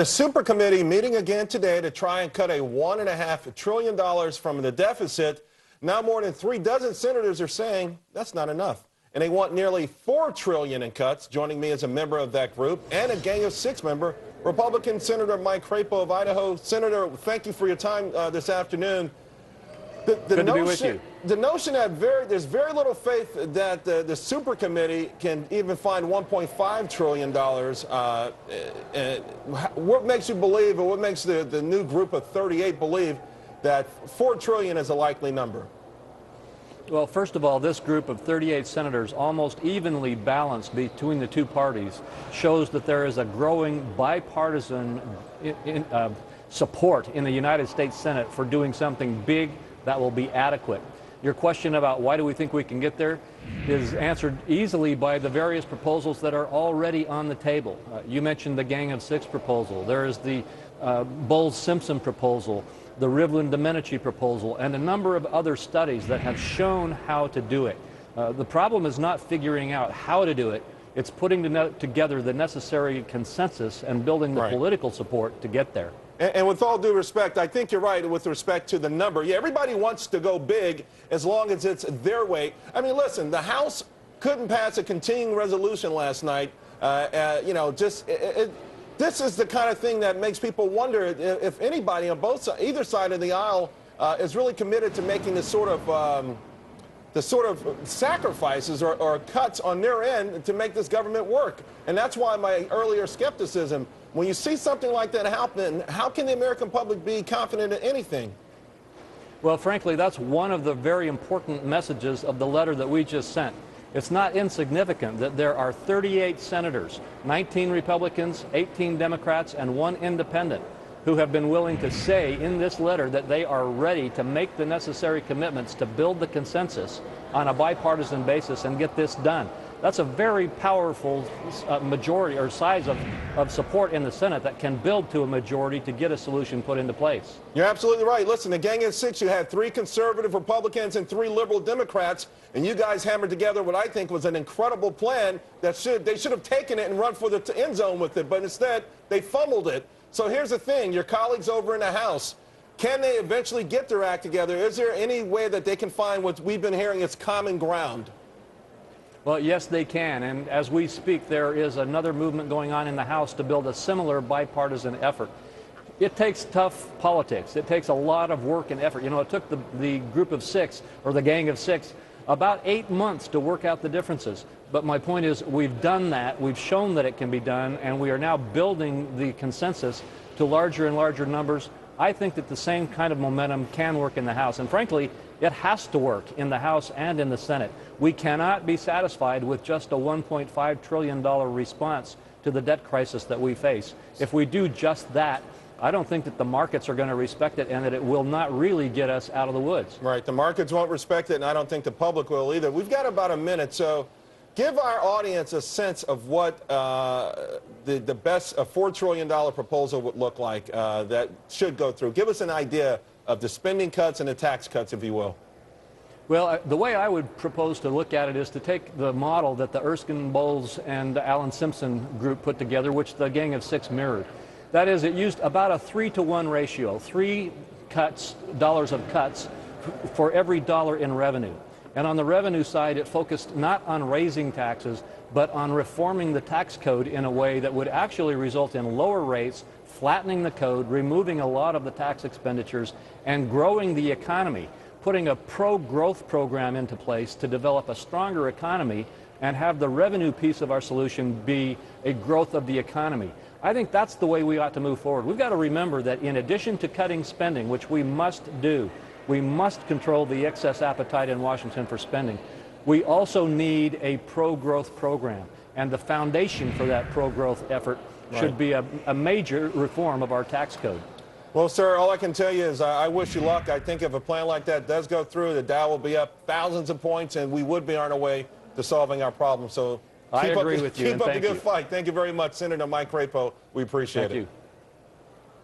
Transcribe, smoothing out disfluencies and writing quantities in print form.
The super committee meeting again today to try and cut a $1.5 trillion from the deficit. Now more than 36 senators are saying that's not enough. And they want nearly $4 trillion in cuts. Joining me as a member of that group and a gang of 6 member, Republican Senator Mike Crapo of Idaho. Senator, thank you for your time this afternoon. Good to be with you. The notion that there's very little faith that the super committee can even find $1.5 trillion. What makes you believe, or what makes the new group of 38 believe that $4 trillion is a likely number? Well, first of all, this group of 38 senators, almost evenly balanced between the two parties, shows that there is a growing bipartisan support in the United States Senate for doing something big that will be adequate. Your question about why do we think we can get there is answered easily by the various proposals that are already on the table. You mentioned the Gang of 6 proposal. There is the Bowles-Simpson proposal, the Rivlin-Domenici proposal, and a number of other studies that have shown how to do it. The problem is not figuring out how to do it. It's putting together the necessary consensus and building the political support to get there. And with all due respect, I think you're right with respect to the number. Yeah, everybody wants to go big as long as it's their way. I mean, listen, the House couldn't pass a continuing resolution last night. This is the kind of thing that makes people wonder if anybody on either side of the aisle is really committed to making this sort of sacrifices or cuts on their end to make this government work. And that's why my earlier skepticism. When you see something like that happen, how can the American public be confident in anything? Well, frankly, that's one of the very important messages of the letter that we just sent. It's not insignificant that there are 38 senators, 19 Republicans, 18 Democrats, and 1 independent, who have been willing to say in this letter that they are ready to make the necessary commitments to build the consensus on a bipartisan basis and get this done. That's a very powerful majority or size of support in the Senate that can build to a majority to get a solution put into place. You're absolutely right. Listen, the Gang of 6, you had 3 conservative Republicans and 3 liberal Democrats, and you guys hammered together what I think was an incredible plan that they should have taken it and run for the end zone with it, but instead they fumbled it. So here's the thing, your colleagues over in the House, can they eventually get their act together? Is there any way that they can find what we've been hearing is common ground? Well, yes, they can. And as we speak, there is another movement going on in the House to build a similar bipartisan effort. It takes tough politics. It takes a lot of work and effort. You know, it took the group of 6, or the Gang of 6, about 8 months to work out the differences. But my point is, we've done that. We've shown that it can be done, and we are now building the consensus to larger and larger numbers. I think that the same kind of momentum can work in the House. And frankly, it has to work in the House and in the Senate. We cannot be satisfied with just a $1.5 trillion response to the debt crisis that we face. If we do just that, I don't think that the markets are going to respect it, and that it will not really get us out of the woods. Right. The markets won't respect it, and I don't think the public will either. We've got about a minute, so give our audience a sense of what the best $4 trillion proposal would look like that should go through. Give us an idea of the spending cuts and the tax cuts, if you will. Well, the way I would propose to look at it is to take the model that the Erskine, Bowles, and Alan Simpson group put together, which the Gang of 6 mirrored. That is, it used about a 3-to-1 ratio, 3 dollars of cuts for every dollar in revenue. And on the revenue side, it focused not on raising taxes, but on reforming the tax code in a way that would actually result in lower rates, flattening the code, removing a lot of the tax expenditures, and growing the economy, putting a pro-growth program into place to develop a stronger economy and have the revenue piece of our solution be a growth of the economy. I think that's the way we ought to move forward. We've got to remember that in addition to cutting spending, which we must do, we must control the excess appetite in Washington for spending. We also need a pro-growth program, and the foundation for that pro-growth effort should be a major reform of our tax code. Well, sir, all I can tell you is I wish you luck. I think if a plan like that does go through, the Dow will be up thousands of points, and we would be on our way to solving our problem. So I agree with you. Keep up the good fight. Thank you very much, Senator Mike Crapo. We appreciate it. Thank you.